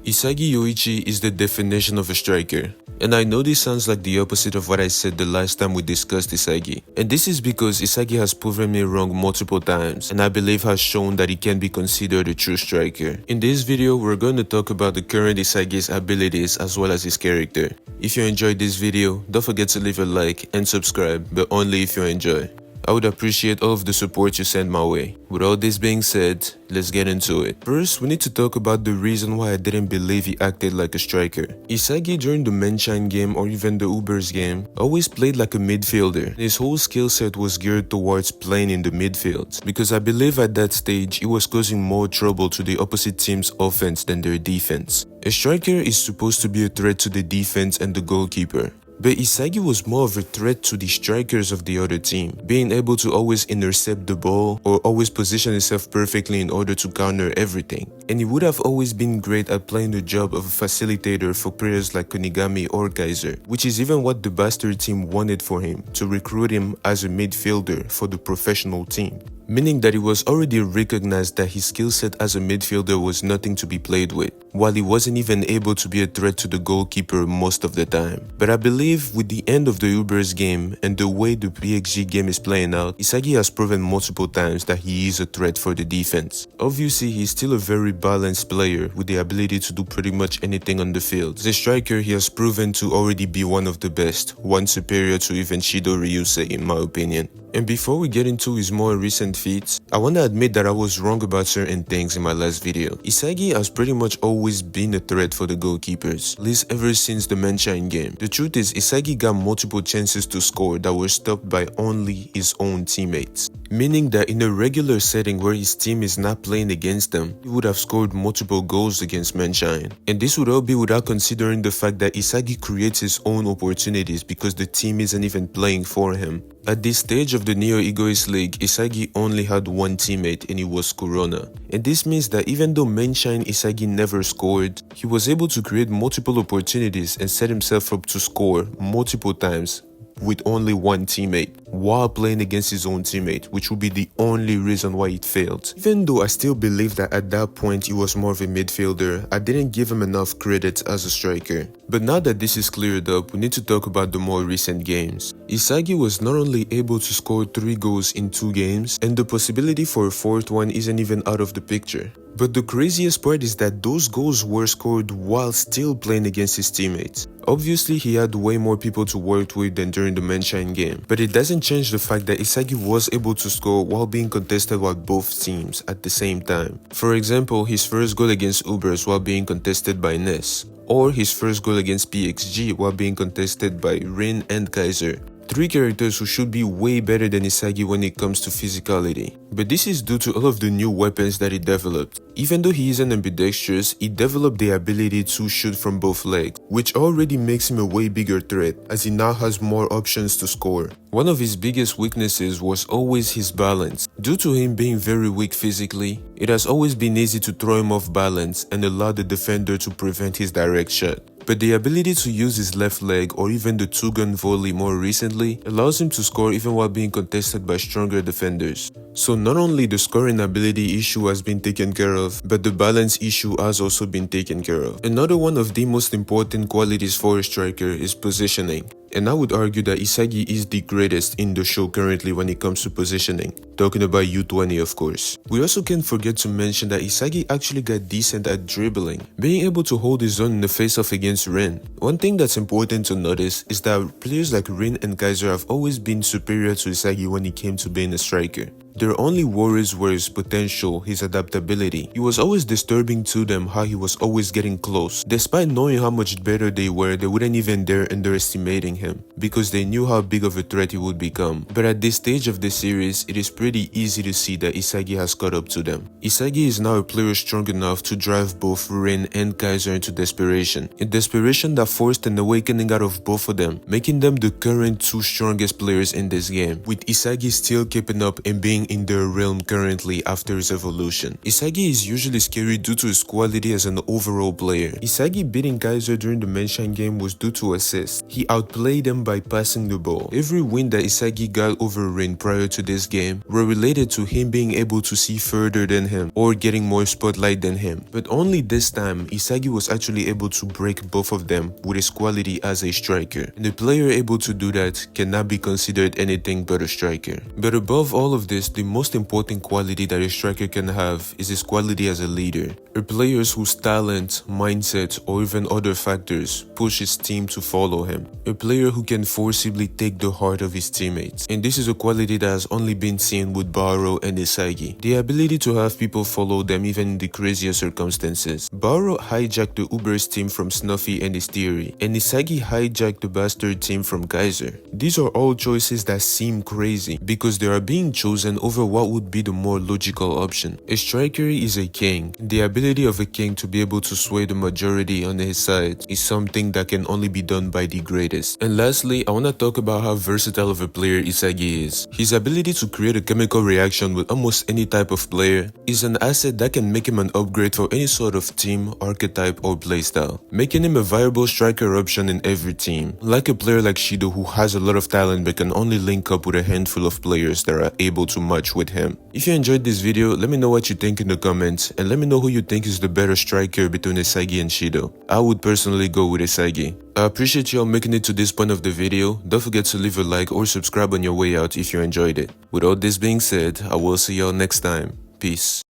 Isagi Yoichi is the definition of a striker. And I know this sounds like the opposite of what I said the last time we discussed Isagi. And this is because Isagi has proven me wrong multiple times, and I believe has shown that he can be considered a true striker. In this video, we're going to talk about the current Isagi's abilities as well as his character. If you enjoyed this video, don't forget to leave a like and subscribe, but only if you enjoy. I would appreciate all of the support you send my way. With all this being said, let's get into it. First, we need to talk about the reason why I didn't believe he acted like a striker. Isagi during the Menshine game or even the Ubers game always played like a midfielder. His whole skill set was geared towards playing in the midfield, because I believe at that stage he was causing more trouble to the opposite team's offense than their defense. A striker is supposed to be a threat to the defense and the goalkeeper. But Isagi was more of a threat to the strikers of the other team, being able to always intercept the ball or always position himself perfectly in order to counter everything. And he would have always been great at playing the job of a facilitator for players like Kunigami or Kaiser, which is even what the Bastard team wanted for him, to recruit him as a midfielder for the professional team. Meaning that he was already recognized that his skill set as a midfielder was nothing to be played with, while he wasn't even able to be a threat to the goalkeeper most of the time. But I believe with the end of the Ubers game and the way the PXG game is playing out, Isagi has proven multiple times that he is a threat for the defense. Obviously, he's still a very balanced player with the ability to do pretty much anything on the field. As a striker, he has proven to already be one of the best, one superior to even Shido Ryusei in my opinion. And before we get into his more recent feats, I want to admit that I was wrong about certain things in my last video. Isagi has pretty much always been a threat for the goalkeepers, at least ever since the Menshine game. The truth is, Isagi got multiple chances to score that were stopped by only his own teammates. Meaning that in a regular setting where his team is not playing against them, he would have scored multiple goals against Menshine. And this would all be without considering the fact that Isagi creates his own opportunities because the team isn't even playing for him. At this stage of the Neo Egoist League, Isagi only had one teammate and it was Kurona. And this means that even though Menshine Isagi never scored, he was able to create multiple opportunities and set himself up to score multiple times with only one teammate, while playing against his own teammate, which would be the only reason why it failed. Even though I still believe that at that point he was more of a midfielder, I didn't give him enough credit as a striker. But now that this is cleared up, we need to talk about the more recent games. Isagi was not only able to score 3 goals in 2 games, and the possibility for a 4th one isn't even out of the picture. But the craziest part is that those goals were scored while still playing against his teammates. Obviously, he had way more people to work with than during the Menshine game, but it doesn't change the fact that Isagi was able to score while being contested by both teams at the same time. For example, his first goal against Ubers while being contested by Ness, or his first goal against PXG while being contested by Rin and Kaiser. 3 characters who should be way better than Isagi when it comes to physicality. But this is due to all of the new weapons that he developed. Even though he isn't ambidextrous, he developed the ability to shoot from both legs, which already makes him a way bigger threat, as he now has more options to score. One of his biggest weaknesses was always his balance. Due to him being very weak physically, it has always been easy to throw him off balance and allow the defender to prevent his direct shot. But the ability to use his left leg or even the 2-gun volley more recently allows him to score even while being contested by stronger defenders. So not only the scoring ability issue has been taken care of, but the balance issue has also been taken care of. Another one of the most important qualities for a striker is positioning. And I would argue that Isagi is the greatest in the show currently when it comes to positioning. Talking about U20 of course. We also can't forget to mention that Isagi actually got decent at dribbling, being able to hold his own in the face-off against Rin. One thing that's important to notice is that players like Rin and Kaiser have always been superior to Isagi when it came to being a striker. Their only worries were his potential, his adaptability. It was always disturbing to them how he was always getting close. Despite knowing how much better they were, they wouldn't even dare underestimating him, because they knew how big of a threat he would become. But at this stage of the series, it is pretty easy to see that Isagi has caught up to them. Isagi is now a player strong enough to drive both Rin and Kaiser into desperation. A desperation that forced an awakening out of both of them, making them the current 2 strongest players in this game, with Isagi still keeping up and being in their realm currently after his evolution. Isagi is usually scary due to his quality as an overall player. Isagi beating Kaiser during the Menshine game was due to assists. He outplayed them by passing the ball. Every win that Isagi got over Rin prior to this game were were related to him being able to see further than him or getting more spotlight than him. But only this time, Isagi was actually able to break both of them with his quality as a striker. And a player able to do that cannot be considered anything but a striker. But above all of this, the most important quality that a striker can have is his quality as a leader. A player whose talent, mindset, or even other factors push his team to follow him. A player who can forcibly take the heart of his teammates. And this is a quality that has only been seen with Barou and Isagi. The ability to have people follow them even in the craziest circumstances. Barou hijacked the Uber's team from Snuffy and his theory, and Isagi hijacked the Bastard team from Kaiser. These are all choices that seem crazy because they are being chosen over what would be the more logical option. A striker is a king. The ability of a king to be able to sway the majority on his side is something that can only be done by the greatest. And lastly, I want to talk about how versatile of a player Isagi is. His ability to create a chemical reaction with almost any type of player is an asset that can make him an upgrade for any sort of team, archetype, or playstyle, making him a viable striker option in every team. Like a player like Shido who has a lot of talent but can only link up with a handful of players that are able to match with him. If you enjoyed this video, let me know what you think in the comments and let me know who you think is the better striker between Isagi and Shido. I would personally go with Isagi. I appreciate y'all making it to this point of the video. Don't forget to leave a like or subscribe on your way out if you enjoyed it. With all this being said, I will see y'all next time. Peace.